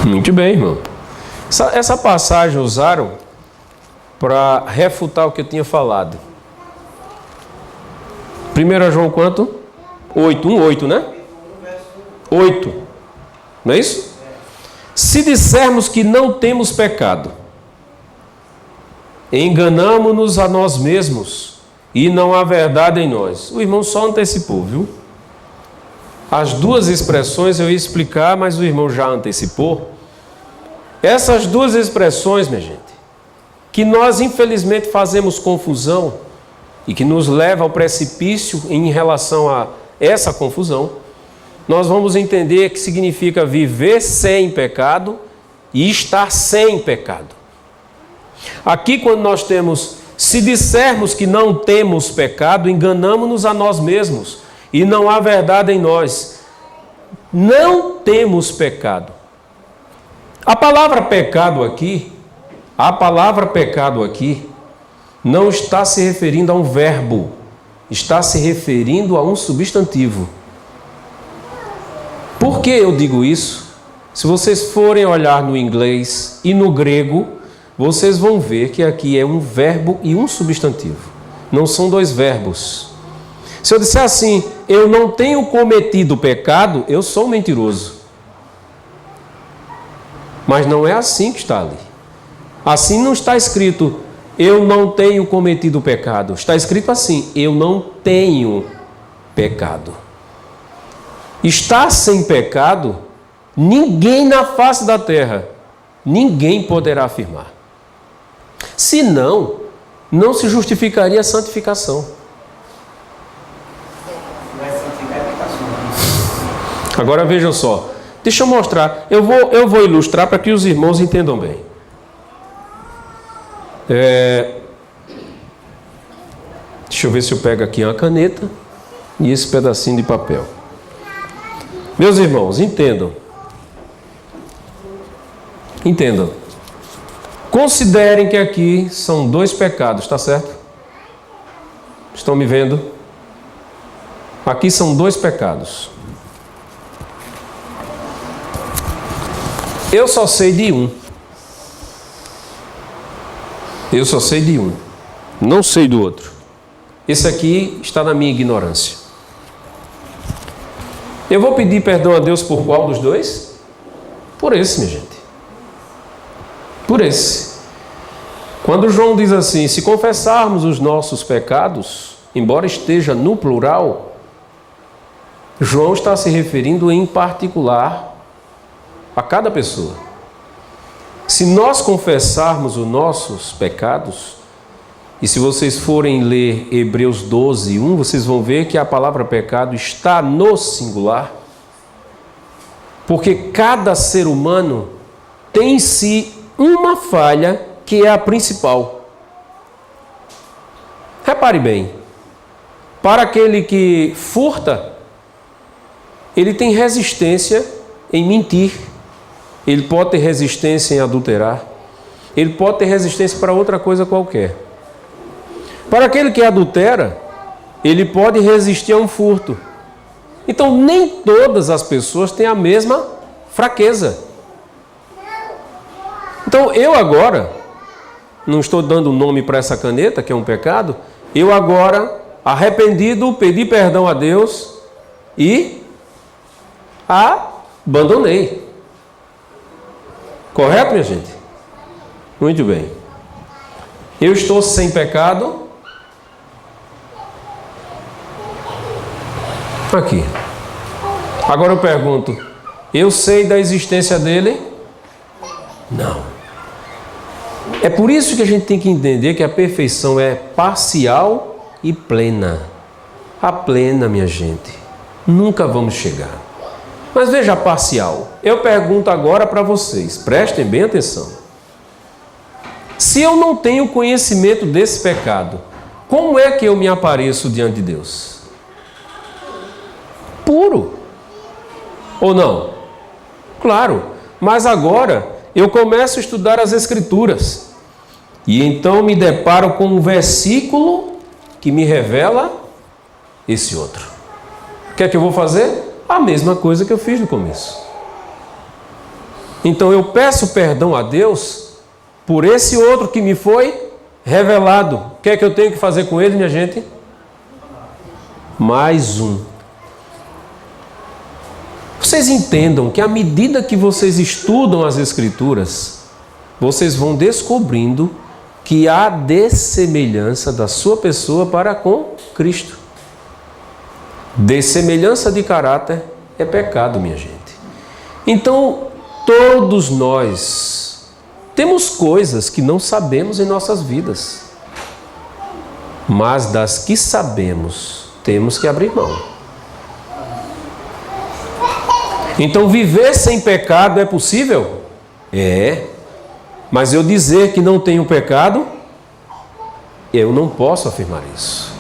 Muito bem, irmão. Essa passagem usaram para refutar o que eu tinha falado. 1 João quanto? 8, 1:8, né? 8. Não é isso? Se dissermos que não temos pecado, enganamo-nos a nós mesmos e não há verdade em nós. O irmão só antecipou, viu? As duas expressões eu ia explicar, mas o irmão já antecipou. Essas duas expressões, minha gente, que nós infelizmente fazemos confusão e que nos leva ao precipício em relação a essa confusão, nós vamos entender que significa viver sem pecado e estar sem pecado. Aqui, quando nós temos, se dissermos que não temos pecado, enganamo-nos a nós mesmos e não há verdade em nós. Não temos pecado. A palavra pecado aqui não está se referindo a um verbo, está se referindo a um substantivo. Por que eu digo isso? Se vocês forem olhar no inglês e no grego, vocês vão ver que aqui é um verbo e um substantivo. Não são dois verbos. Se eu disser assim, eu não tenho cometido pecado, eu sou mentiroso. Mas não é assim que está ali. Assim não está escrito, eu não tenho cometido pecado. Está escrito assim, eu não tenho pecado. Estar sem pecado, ninguém na face da terra, ninguém poderá afirmar. Senão, não se justificaria a santificação. Agora vejam só, deixa eu mostrar, eu vou ilustrar para que os irmãos entendam bem. Deixa eu ver se eu pego aqui uma caneta e esse pedacinho de papel. Meus irmãos, entendam. Considerem que aqui são dois pecados, tá certo? Estão me vendo? Aqui são dois pecados. Eu só sei de um. Não sei do outro. Esse aqui está na minha ignorância. Eu vou pedir perdão a Deus por qual dos dois? Por esse, minha gente. Por esse. Quando João diz assim, se confessarmos os nossos pecados, embora esteja no plural, João está se referindo em particular a cada pessoa. Se nós confessarmos os nossos pecados, e se vocês forem ler Hebreus 12, 1, vocês vão ver que a palavra pecado está no singular, porque cada ser humano tem em si uma falha que é a principal. Repare bem, para aquele que furta, ele tem resistência em mentir, ele pode ter resistência em adulterar, ele pode ter resistência para outra coisa qualquer. Para aquele que adultera, ele pode resistir a um furto. Então, nem todas as pessoas têm a mesma fraqueza. Então, eu agora, não estou dando nome para essa caneta, que é um pecado, eu agora, arrependido, pedi perdão a Deus e abandonei. Correto, minha gente? Muito bem. Eu estou sem pecado. Aqui. Agora eu pergunto, eu sei da existência dele? Não. É por isso que a gente tem que entender que a perfeição é parcial e plena. A plena, minha gente, nunca vamos chegar. Mas veja a parcial. Eu pergunto agora para vocês, prestem bem atenção. Se eu não tenho conhecimento desse pecado, como é que eu me apareço diante de Deus? Puro. Ou não? Claro. Mas agora eu começo a estudar as Escrituras. E então me deparo com um versículo que me revela esse outro. O que é que eu vou fazer? A mesma coisa que eu fiz no começo. Então eu peço perdão a Deus por esse outro que me foi revelado. O que é que eu tenho que fazer com ele, minha gente? Mais um. Vocês entendam que à medida que vocês estudam as Escrituras, vocês vão descobrindo que há dessemelhança da sua pessoa para com Cristo. Dessemelhança de caráter é pecado, minha gente. Então, todos nós temos coisas que não sabemos em nossas vidas, mas das que sabemos, temos que abrir mão. Então, viver sem pecado é possível? É. Mas eu dizer que não tenho pecado, eu não posso afirmar isso.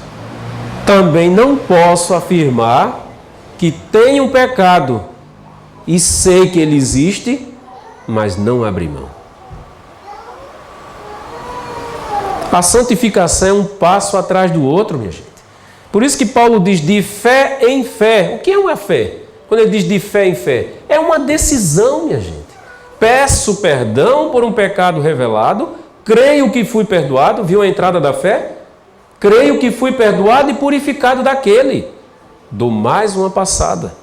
Também não posso afirmar que tenho pecado e sei que ele existe, mas não abri mão. A santificação é um passo atrás do outro, minha gente. Por isso que Paulo diz de fé em fé. O que é uma fé? Quando ele diz de fé em fé, é uma decisão, minha gente. Peço perdão por um pecado revelado, creio que fui perdoado, viu a entrada da fé? Creio que fui perdoado e purificado daquele. Dou mais uma passada.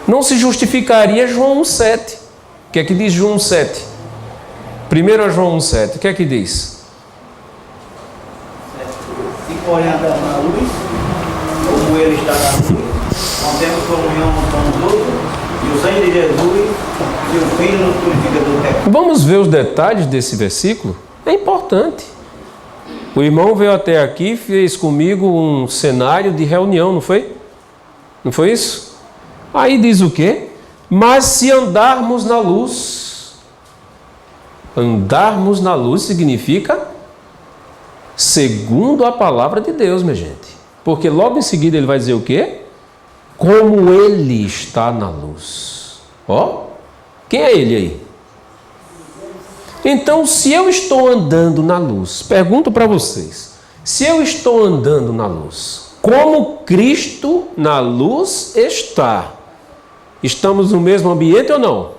Não se justificaria João 1,7. O que é que diz João 1,7? 1 João 1,7. O que é que diz? Se porém andar na luz, como ele está na luz, mantemos comunhão com os outros, e o sangue de Jesus, seu Filho, nos purifica do pecado. Vamos ver os detalhes desse versículo? É importante. O irmão veio até aqui e fez comigo um cenário de reunião, não foi? Não foi isso? Aí diz o quê? Mas se andarmos na luz. Andarmos na luz significa segundo a palavra de Deus, minha gente. Porque logo em seguida ele vai dizer o quê? Como ele está na luz. Ó, quem é ele aí? Então, se eu estou andando na luz, pergunto para vocês, se eu estou andando na luz, como Cristo na luz está, estamos no mesmo ambiente ou não?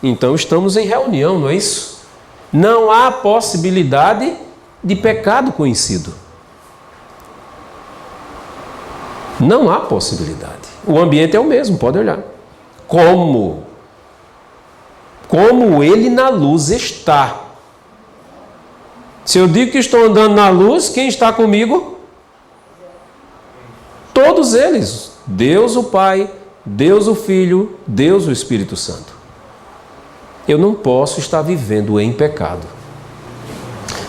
Então estamos em reunião, não é isso? Não há possibilidade de pecado conhecido. Não há possibilidade. O ambiente é o mesmo, pode olhar. Como ele na luz está. Se eu digo que estou andando na luz, quem está comigo? Todos eles. Deus o Pai, Deus o Filho, Deus o Espírito Santo. Eu não posso estar vivendo em pecado.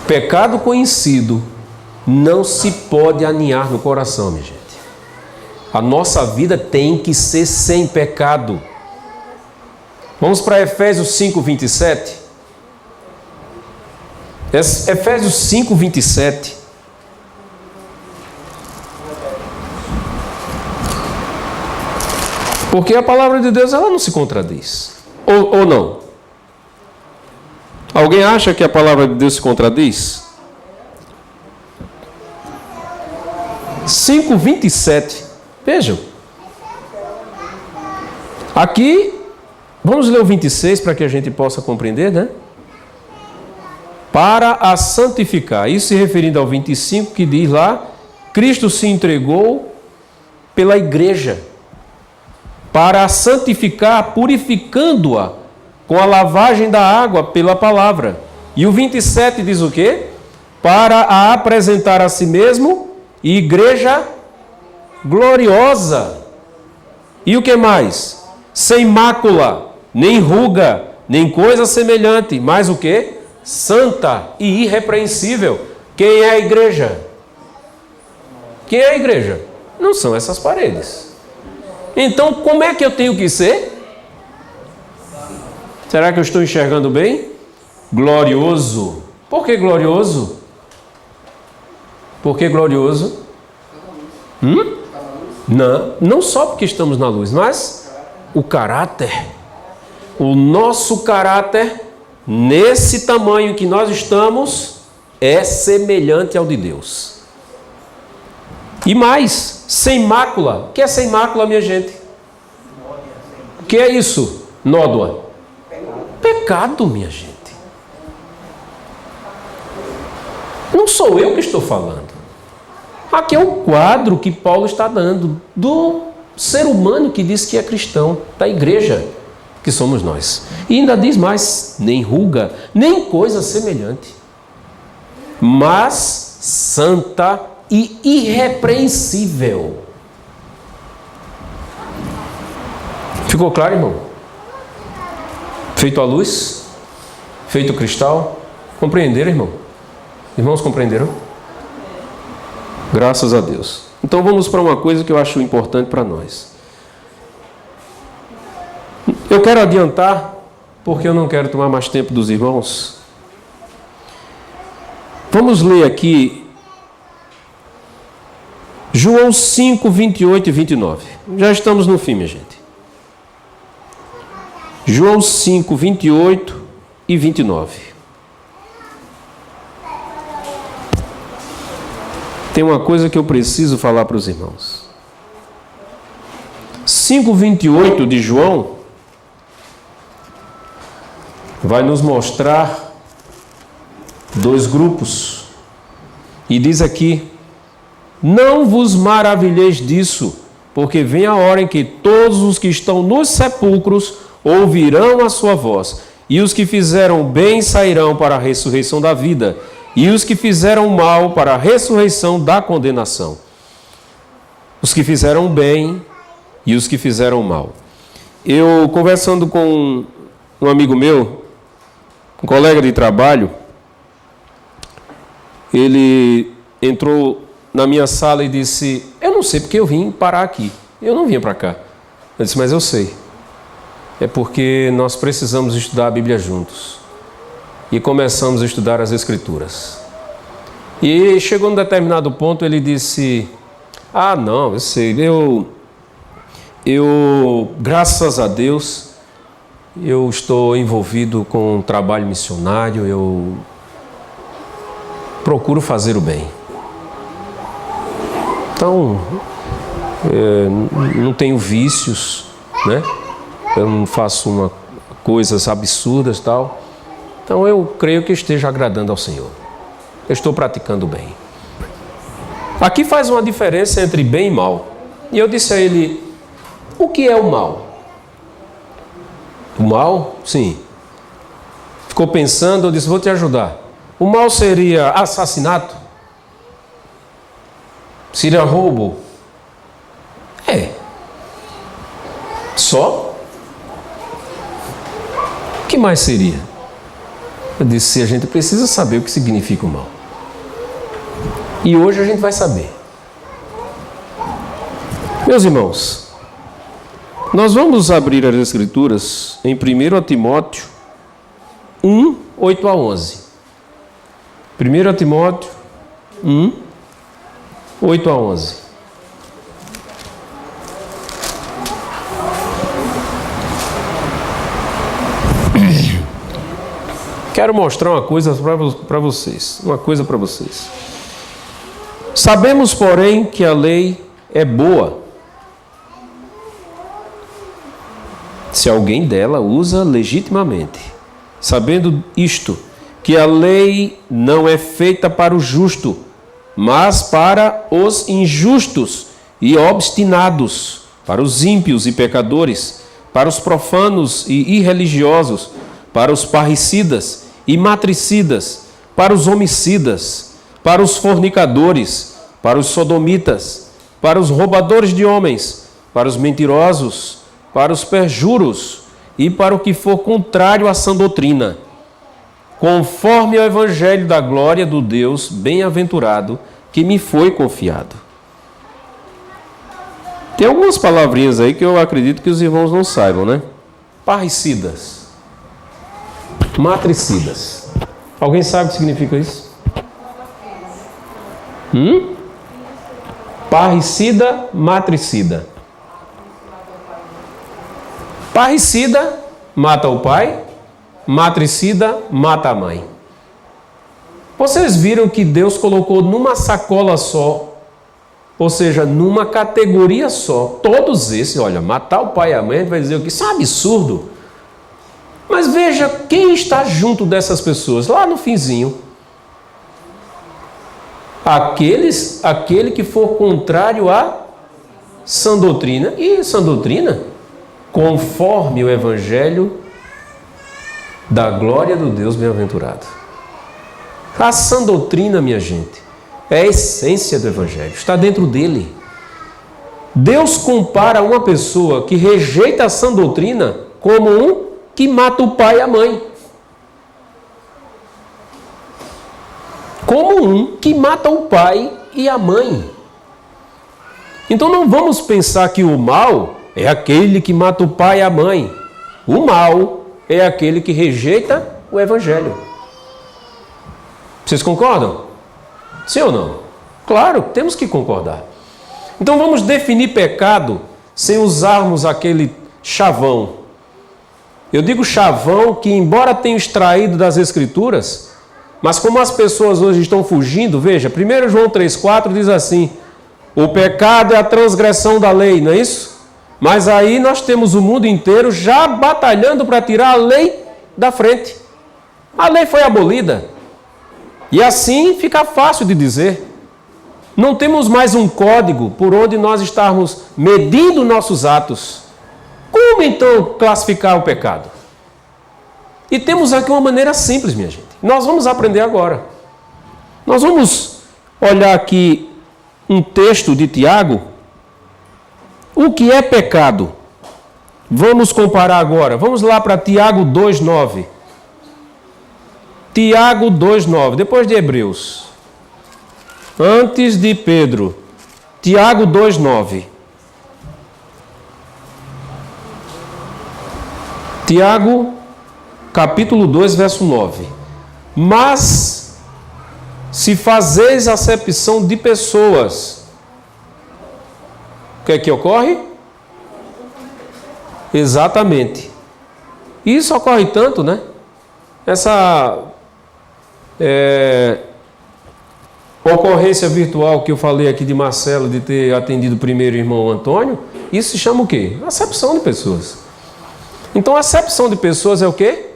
Pecado conhecido não se pode aninhar no coração, minha gente. A nossa vida tem que ser sem pecado. Vamos para Efésios 5:27. Efésios 5:27. Porque a palavra de Deus ela não se contradiz. Ou não? Alguém acha que a palavra de Deus se contradiz? 5:27. Vejam. Aqui, vamos ler o 26 para que a gente possa compreender, né? Para a santificar. Isso se referindo ao 25 que diz lá, Cristo se entregou pela igreja para a santificar, purificando-a com a lavagem da água pela palavra. E o 27 diz o quê? Para a apresentar a si mesmo, igreja gloriosa. E o que mais? Sem mácula, nem ruga, nem coisa semelhante, mas o quê? Santa e irrepreensível. Quem é a igreja? Quem é a igreja? Não são essas paredes. Então, como é que eu tenho que ser? Será que eu estou enxergando bem? Glorioso. Por que glorioso? Por que glorioso? Não só porque estamos na luz, mas o caráter. O nosso caráter, nesse tamanho que nós estamos, é semelhante ao de Deus. E mais, sem mácula. O que é sem mácula, minha gente? O que é isso, nódoa? Pecado, minha gente. Não sou eu que estou falando. Aqui é um quadro que Paulo está dando do ser humano que diz que é cristão, da igreja que somos nós. E ainda diz mais, nem ruga, nem coisa semelhante, mas santa e irrepreensível. Ficou claro, irmão? Feito a luz? Feito o cristal? Compreenderam, irmão? Irmãos, compreenderam? Graças a Deus. Então vamos para uma coisa que eu acho importante para nós. Eu quero adiantar, porque eu não quero tomar mais tempo dos irmãos. Vamos ler aqui João 5, 28 e 29. Já estamos no fim, minha gente. João 5, 28 e 29. Tem uma coisa que eu preciso falar para os irmãos. 5:28 de João vai nos mostrar dois grupos. E diz aqui: não vos maravilheis disso, porque vem a hora em que todos os que estão nos sepulcros ouvirão a sua voz, e os que fizeram bem sairão para a ressurreição da vida, e os que fizeram mal para a ressurreição da condenação. Os que fizeram bem e os que fizeram mal. Eu, conversando com um amigo meu, um colega de trabalho, ele entrou na minha sala e disse: eu não sei porque eu vim parar aqui. Eu não vinha para cá. Eu disse: mas eu sei. É porque nós precisamos estudar a Bíblia juntos. E começamos a estudar as Escrituras. E chegou num determinado ponto, ele disse: ah, não, eu sei, eu graças a Deus, eu estou envolvido com um trabalho missionário, eu procuro fazer o bem. Então, não tenho vícios, né? Eu não faço coisas absurdas e tal. Então eu creio que esteja agradando ao Senhor. Eu estou praticando bem. Aqui faz uma diferença entre bem e mal. E eu disse a ele: o que é o mal? O mal? Sim. Ficou pensando, eu disse: vou te ajudar. O mal seria assassinato? Seria roubo? É. Só? O que mais seria? Eu disse: a gente precisa saber o que significa o mal. E hoje a gente vai saber. Meus irmãos, nós vamos abrir as Escrituras em 1 Timóteo 1, 8 a 11. 1 Timóteo 1, 8 a 11. Quero mostrar uma coisa para vocês. Uma coisa para vocês. Sabemos, porém, que a lei é boa se alguém dela usa legitimamente. Sabendo isto, que a lei não é feita para o justo, mas para os injustos e obstinados, para os ímpios e pecadores, para os profanos e irreligiosos, para os parricidas e matricidas, para os homicidas, para os fornicadores, para os sodomitas, para os roubadores de homens, para os mentirosos, para os perjuros e para o que for contrário à sã doutrina, conforme ao evangelho da glória do Deus bem-aventurado que me foi confiado. Tem algumas palavrinhas aí que eu acredito que os irmãos não saibam, né? Parricidas, matricidas. Alguém sabe o que significa isso? Parricida, matricida. Parricida mata o pai, matricida mata a mãe. Vocês viram que Deus colocou numa sacola só Ou seja, numa categoria só. Todos esses, olha, matar o pai e a mãe, a gente vai dizer o que? Isso é um absurdo. Mas veja quem está junto dessas pessoas, lá no finzinho. Aquele que for contrário à sã doutrina. E sã doutrina, conforme o Evangelho da glória do Deus bem-aventurado. A sã doutrina, minha gente, é a essência do Evangelho, está dentro dele. Deus compara uma pessoa que rejeita a sã doutrina como um que mata o pai e a mãe. Como um que mata o pai e a mãe. Então não vamos pensar que o mal é aquele que mata o pai e a mãe. O mal é aquele que rejeita o Evangelho. Vocês concordam? Sim ou não? Claro, temos que concordar. Então vamos definir pecado sem usarmos aquele chavão. Eu digo chavão que, embora tenha extraído das Escrituras, mas como as pessoas hoje estão fugindo, veja, 1 João 3,4 diz assim: o pecado é a transgressão da lei, não é isso? Mas aí nós temos o mundo inteiro já batalhando para tirar a lei da frente. A lei foi abolida. E assim fica fácil de dizer. Não temos mais um código por onde nós estarmos medindo nossos atos. Como então classificar o pecado? E temos aqui uma maneira simples, minha gente. Nós vamos aprender agora. Nós vamos olhar aqui um texto de Tiago. O que é pecado? Vamos comparar agora. Vamos lá para Tiago 2,9. Tiago 2,9, depois de Hebreus. Antes de Pedro. Tiago 2,9. Tiago, capítulo 2, verso 9. Mas, se fazeis acepção de pessoas, o que é que ocorre? Exatamente. Isso ocorre tanto, né? Essa ocorrência virtual que eu falei aqui de Marcelo, de ter atendido primeiro o irmão Antônio, isso se chama o quê? Acepção de pessoas. Então, acepção de pessoas é o quê?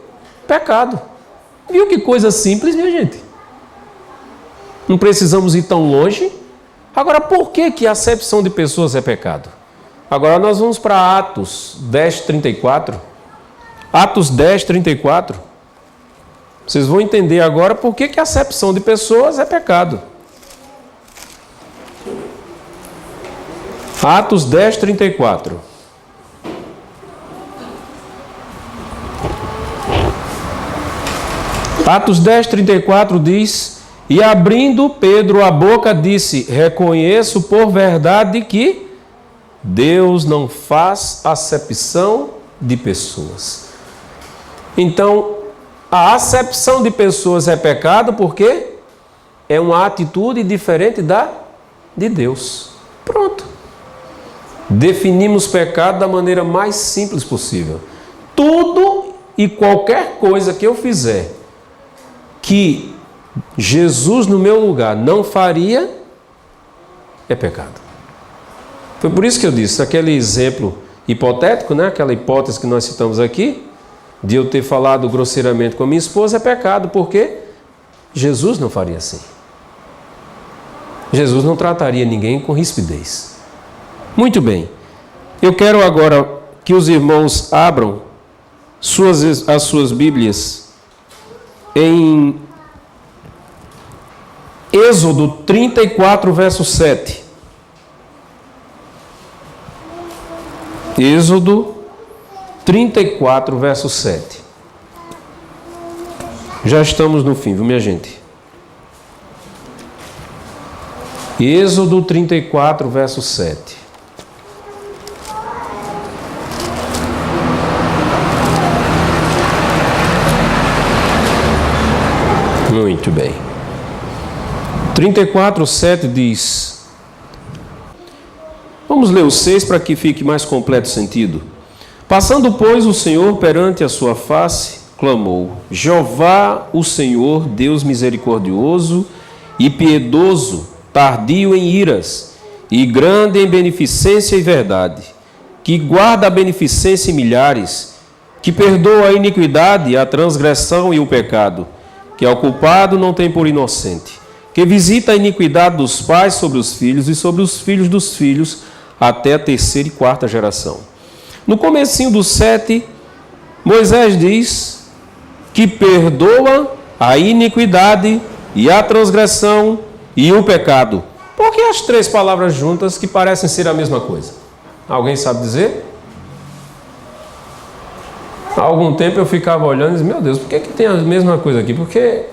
Pecado. Viu que coisa simples, minha gente? Não precisamos ir tão longe. Agora, por que a acepção de pessoas é pecado? Agora nós vamos para Atos 10:34. Atos 10:34. Vocês vão entender agora por que a acepção de pessoas é pecado. Atos 10:34. Atos 10:34 diz: e abrindo Pedro a boca disse: reconheço por verdade que Deus não faz acepção de pessoas. Então, a acepção de pessoas é pecado porque é uma atitude diferente da de Deus. Pronto. Definimos pecado da maneira mais simples possível. Tudo e qualquer coisa que eu fizer que Jesus no meu lugar não faria é pecado. Foi por isso que eu disse, aquele exemplo hipotético, né? Aquela hipótese que nós citamos aqui, de eu ter falado grosseiramente com a minha esposa, é pecado, porque Jesus não faria assim. Jesus não trataria ninguém com rispidez. Muito bem. Eu quero agora que os irmãos abram as suas Bíblias em Êxodo 34, verso 7. Êxodo 34, verso 7. Já estamos no fim, viu, minha gente? Êxodo 34, verso 7. Muito bem. 34, 7 diz... Vamos ler o 6 para que fique mais completo o sentido. Passando, pois, o Senhor perante a sua face, clamou: Jeová, o Senhor, Deus misericordioso e piedoso, tardio em iras, e grande em beneficência e verdade, que guarda a beneficência em milhares, que perdoa a iniquidade, a transgressão e o pecado, que ao culpado não tem por inocente, que visita a iniquidade dos pais sobre os filhos e sobre os filhos dos filhos, até a terceira e quarta geração. No comecinho do 7, Moisés diz que perdoa a iniquidade e a transgressão e o pecado. Por que as três palavras juntas que parecem ser a mesma coisa? Alguém sabe dizer? Há algum tempo eu ficava olhando e disse, meu Deus, por que tem a mesma coisa aqui? Porque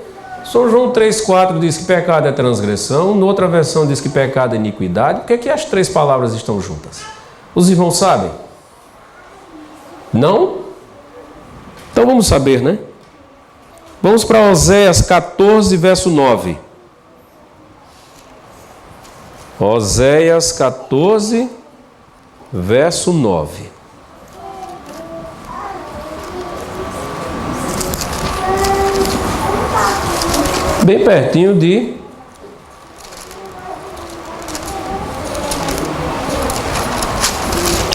São João 3,4 diz que pecado é transgressão, noutra versão diz que pecado é iniquidade. Por que as três palavras estão juntas? Os irmãos sabem? Não? Então vamos saber, né? Vamos para Oséias 14, verso 9. Oséias 14, verso 9. Bem pertinho de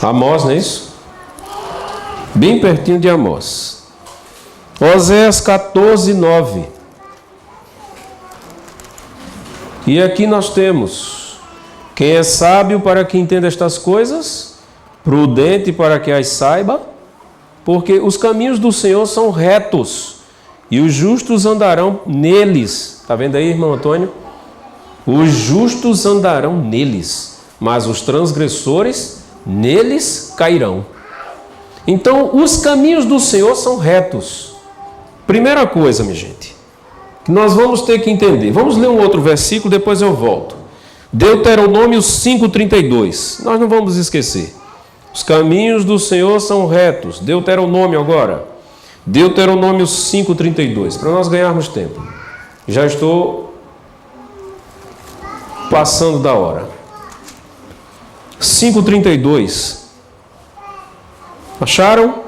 Amós, não é isso? Bem pertinho de Amós. Oséias 14, 9. E aqui nós temos: quem é sábio para que entenda estas coisas, prudente para que as saiba, porque os caminhos do Senhor são retos, e os justos andarão neles. Está vendo aí, irmão Antônio? Os justos andarão neles, mas os transgressores neles cairão. Então, os caminhos do Senhor são retos. Primeira coisa, minha gente, que nós vamos ter que entender. Vamos ler um outro versículo, depois eu volto. Deuteronômio 5,32. Nós não vamos esquecer. Os caminhos do Senhor são retos. Deuteronômio agora. Deuteronômio 5,32. Para nós ganharmos tempo. Já estou passando da hora. 5,32. Acharam?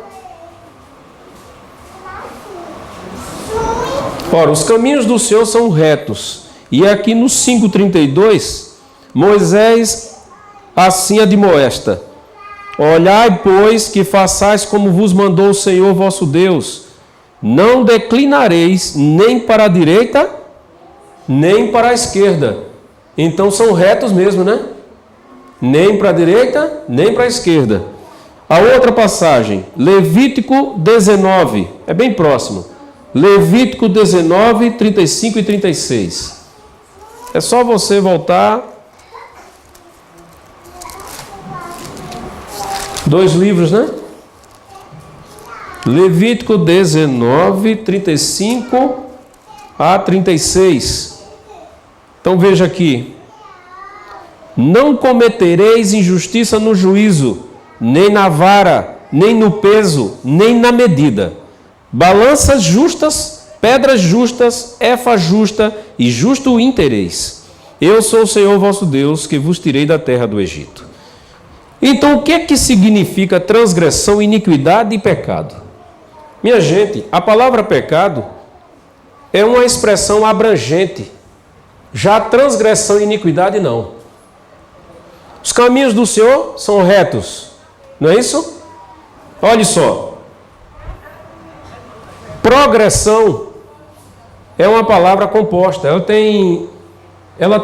Ora, os caminhos do Senhor são retos. E aqui no 5,32, Moisés assim admoesta: olhai, pois, que façais como vos mandou o Senhor vosso Deus. Não declinareis nem para a direita, nem para a esquerda. Então são retos mesmo, né? Nem para a direita, nem para a esquerda. A outra passagem, Levítico 19, é bem próximo. Levítico 19, 35 e 36. É só você voltar. 2 livros, né? Levítico 19, 35 a 36. Então veja aqui. Não cometereis injustiça no juízo, nem na vara, nem no peso, nem na medida. Balanças justas, pedras justas, efa justa e justo interesse. Eu sou o Senhor vosso Deus, que vos tirei da terra do Egito. Então, o que é que significa transgressão, iniquidade e pecado? Minha gente, a palavra pecado é uma expressão abrangente. Já transgressão e iniquidade, não. Os caminhos do Senhor são retos, não é isso? Olhe só. Progressão é uma palavra composta. Ela tem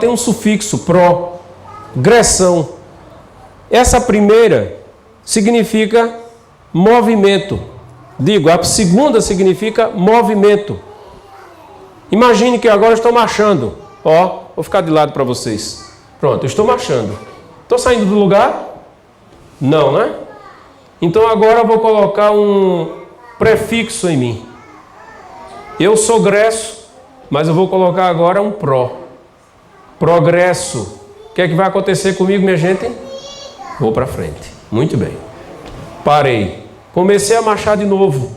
um sufixo, progressão. Essa primeira significa movimento. Digo, a segunda significa movimento. Imagine que agora eu estou marchando. Ó, vou ficar de lado para vocês. Pronto, eu estou marchando. Estou saindo do lugar? Não, né? Então agora eu vou colocar um prefixo em mim. Eu sou gresso, mas eu vou colocar agora um progresso. O que é que vai acontecer comigo, minha gente? Vou para frente. Muito bem. Parei. Comecei a marchar de novo.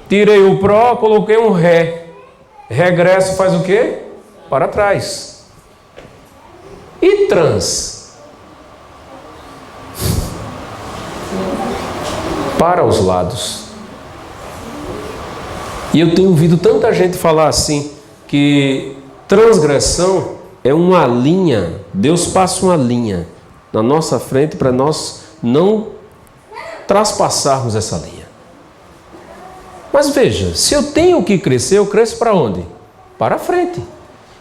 Tirei o pró, coloquei um ré. Regresso faz o quê? Para trás. E trans? Para os lados. E eu tenho ouvido tanta gente falar assim, que transgressão é uma linha, Deus passa uma linha na nossa frente para nós não traspassarmos essa linha. Mas veja, se eu tenho que crescer, eu cresço para onde? Para a frente.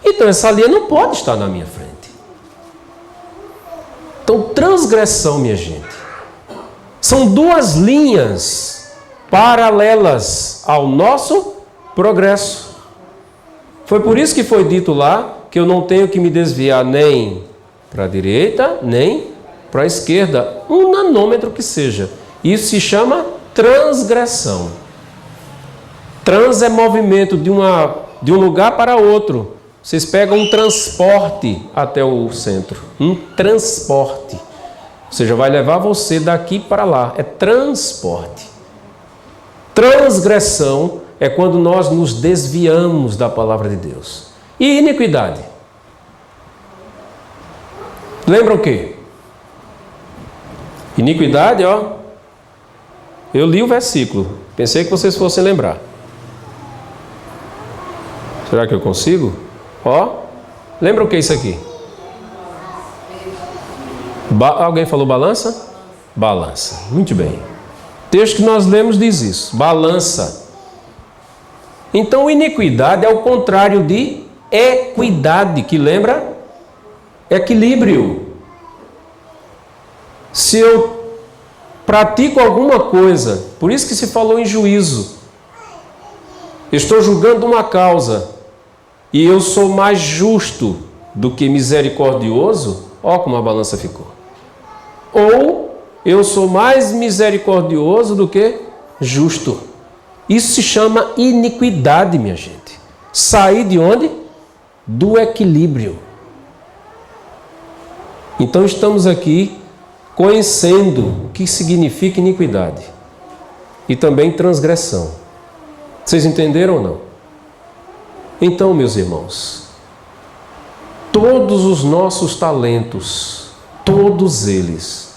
Então essa linha não pode estar na minha frente. Então transgressão, minha gente, são duas linhas paralelas ao nosso progresso. Foi por isso que foi dito lá que eu não tenho que me desviar nem para a direita, nem para a esquerda, um nanômetro que seja. Isso se chama transgressão. Trans é movimento de um lugar para outro. Vocês pegam um transporte até o centro. Um transporte. Ou seja, vai levar você daqui para lá. É transporte. Transgressão é quando nós nos desviamos da palavra de Deus. E iniquidade? Lembra o quê? Iniquidade, ó. Eu li o versículo. Pensei que vocês fossem lembrar. Será que eu consigo? Ó. Lembra o que é isso aqui? Alguém falou balança? Balança. Muito bem. O texto que nós lemos diz isso. Balança. Então, iniquidade é o contrário de equidade, que lembra? Equilíbrio. Se eu pratico alguma coisa, por isso que se falou em juízo, estou julgando uma causa e eu sou mais justo do que misericordioso, ó como a balança ficou. Ou eu sou mais misericordioso do que justo. Isso se chama iniquidade, minha gente. Sair de onde? Do equilíbrio. Então estamos aqui conhecendo o que significa iniquidade e também transgressão. Vocês entenderam ou não? Então, meus irmãos, todos os nossos talentos, todos eles,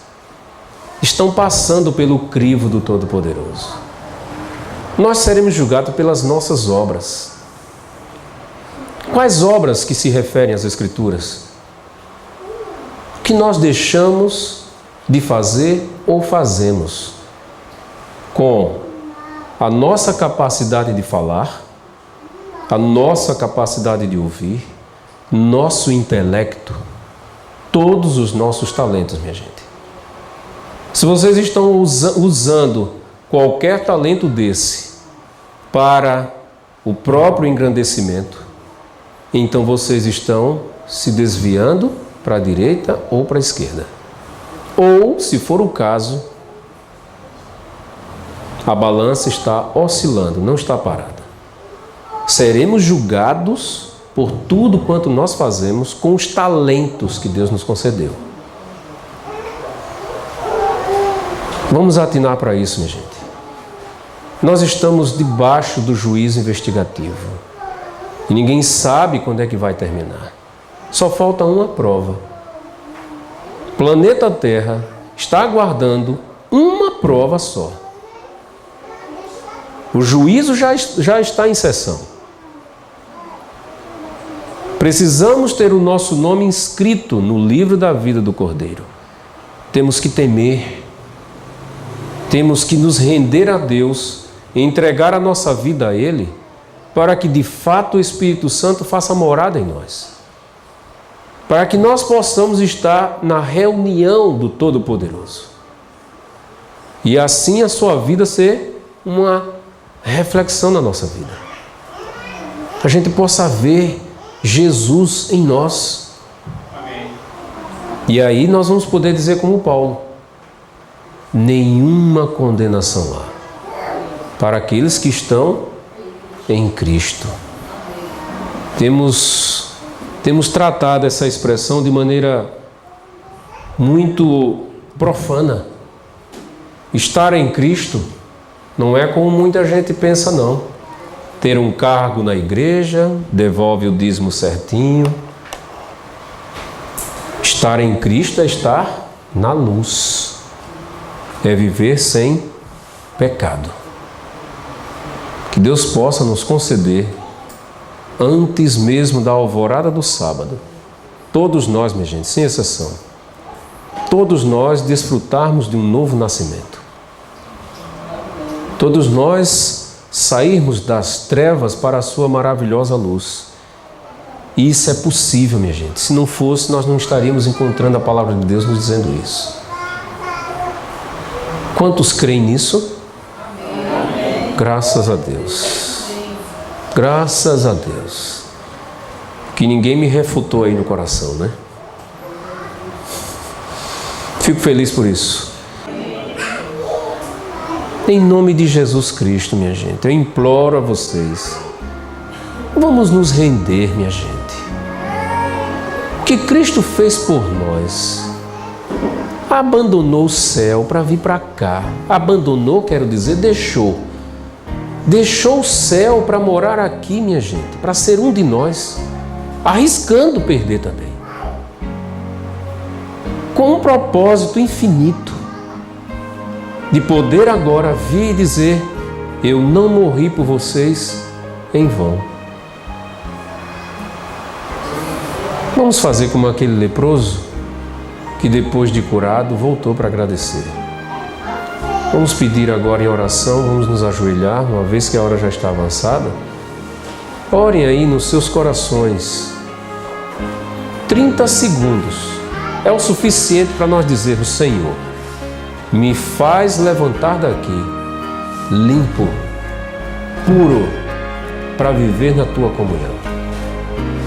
estão passando pelo crivo do Todo-Poderoso. Nós seremos julgados pelas nossas obras. Quais obras que se referem às Escrituras? O que nós deixamos de fazer ou fazemos com a nossa capacidade de falar, a nossa capacidade de ouvir, nosso intelecto, todos os nossos talentos, minha gente. Se vocês estão usando qualquer talento desse para o próprio engrandecimento, então vocês estão se desviando para a direita ou para a esquerda. Ou, se for o caso, a balança está oscilando, não está parada. Seremos julgados por tudo quanto nós fazemos com os talentos que Deus nos concedeu. Vamos atinar para isso, minha gente. Nós estamos debaixo do juízo investigativo. E ninguém sabe quando é que vai terminar. Só falta uma prova. O planeta Terra está aguardando uma prova só. O juízo já está em sessão. Precisamos ter o nosso nome inscrito no livro da vida do Cordeiro. Temos que temer. Temos que nos render a Deus e entregar a nossa vida a Ele, para que de fato o Espírito Santo faça morada em nós. Para que nós possamos estar na reunião do Todo-Poderoso. E assim a sua vida ser uma reflexão na nossa vida. A gente possa ver Jesus em nós. Amém. E aí nós vamos poder dizer como Paulo: nenhuma condenação há para aqueles que estão em Cristo. Temos tratado essa expressão de maneira muito profana. Estar em Cristo não é como muita gente pensa, não. Ter um cargo na igreja, devolve o dízimo certinho. Estar em Cristo é estar na luz. É viver sem pecado. Que Deus possa nos conceder, antes mesmo da alvorada do sábado, todos nós, minha gente, sem exceção, todos nós desfrutarmos de um novo nascimento. Todos nós sairmos das trevas para a sua maravilhosa luz. E isso é possível, minha gente. Se não fosse, nós não estaríamos encontrando a palavra de Deus nos dizendo isso. Quantos creem nisso? Amém. Graças a Deus. Graças a Deus. Que ninguém me refutou aí no coração, né? Fico feliz por isso. Em nome de Jesus Cristo, minha gente, eu imploro a vocês, vamos nos render, minha gente. O que Cristo fez por nós? Abandonou o céu para vir para cá. Abandonou, quero dizer, deixou. Deixou o céu para morar aqui, minha gente, para ser um de nós, arriscando perder também. Com um propósito infinito, de poder agora vir e dizer: eu não morri por vocês em vão. Vamos fazer como aquele leproso que depois de curado voltou para agradecer. Vamos pedir agora em oração, vamos nos ajoelhar, uma vez que a hora já está avançada. Orem aí nos seus corações. 30 segundos é o suficiente para nós dizermos: Senhor, me faz levantar daqui limpo, puro, para viver na tua comunhão.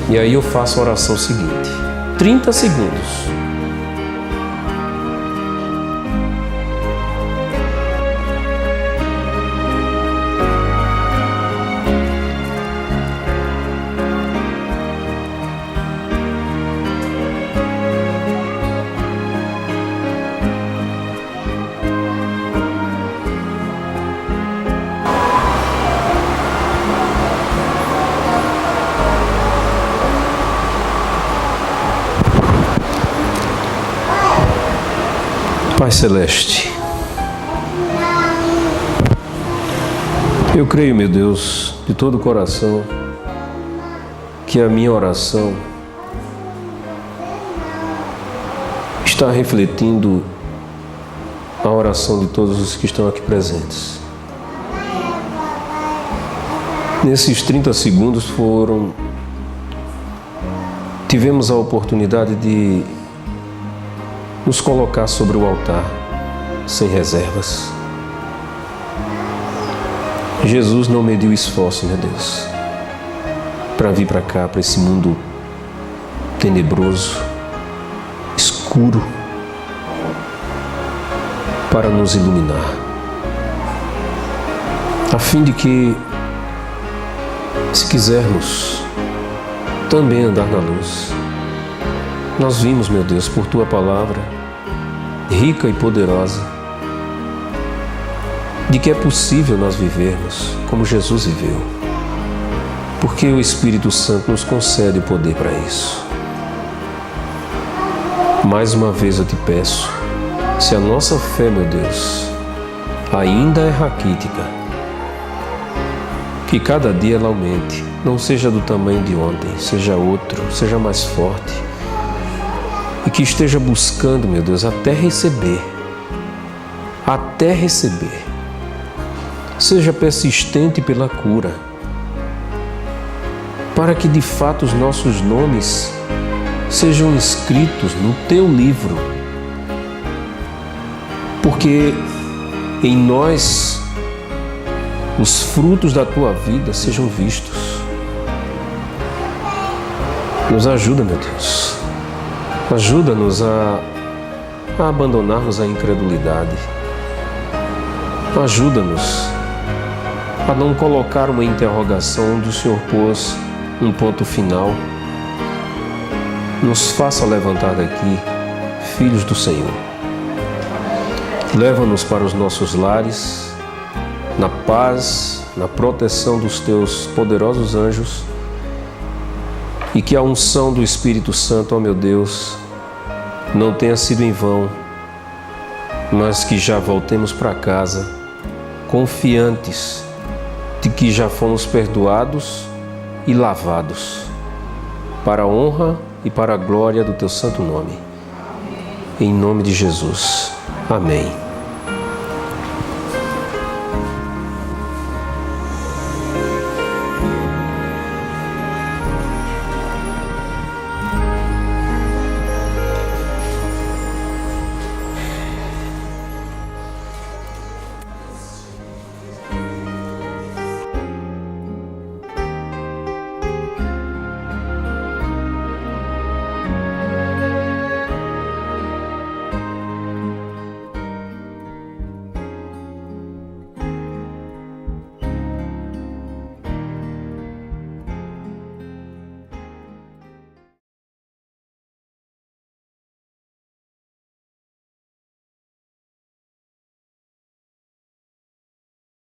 E aí eu faço a oração seguinte. 30 segundos. Pai Celeste, eu creio, meu Deus, de todo o coração, que a minha oração está refletindo a oração de todos os que estão aqui presentes. Nesses 30 segundos tivemos a oportunidade de nos colocar sobre o altar, sem reservas. Jesus não mediu esforço, meu Deus, para vir para cá, para esse mundo tenebroso, escuro, para nos iluminar, a fim de que, se quisermos também andar na luz, nós vimos, meu Deus, por Tua palavra, rica e poderosa, de que é possível nós vivermos como Jesus viveu, porque o Espírito Santo nos concede o poder para isso. Mais uma vez eu te peço, se a nossa fé, meu Deus, ainda é raquítica, que cada dia ela aumente, não seja do tamanho de ontem, seja outro, seja mais forte, e que esteja buscando, meu Deus, até receber. Seja persistente pela cura, para que de fato os nossos nomes sejam escritos no Teu livro, porque em nós os frutos da Tua vida sejam vistos. Nos ajuda, meu Deus. Ajuda-nos a abandonarmos a incredulidade. Ajuda-nos a não colocar uma interrogação onde o Senhor pôs um ponto final. Nos faça levantar daqui, filhos do Senhor. Leva-nos para os nossos lares, na paz, na proteção dos Teus poderosos anjos, e que a unção do Espírito Santo, ó meu Deus, não tenha sido em vão, mas que já voltemos para casa confiantes de que já fomos perdoados e lavados para a honra e para a glória do teu santo nome. Em nome de Jesus. Amém.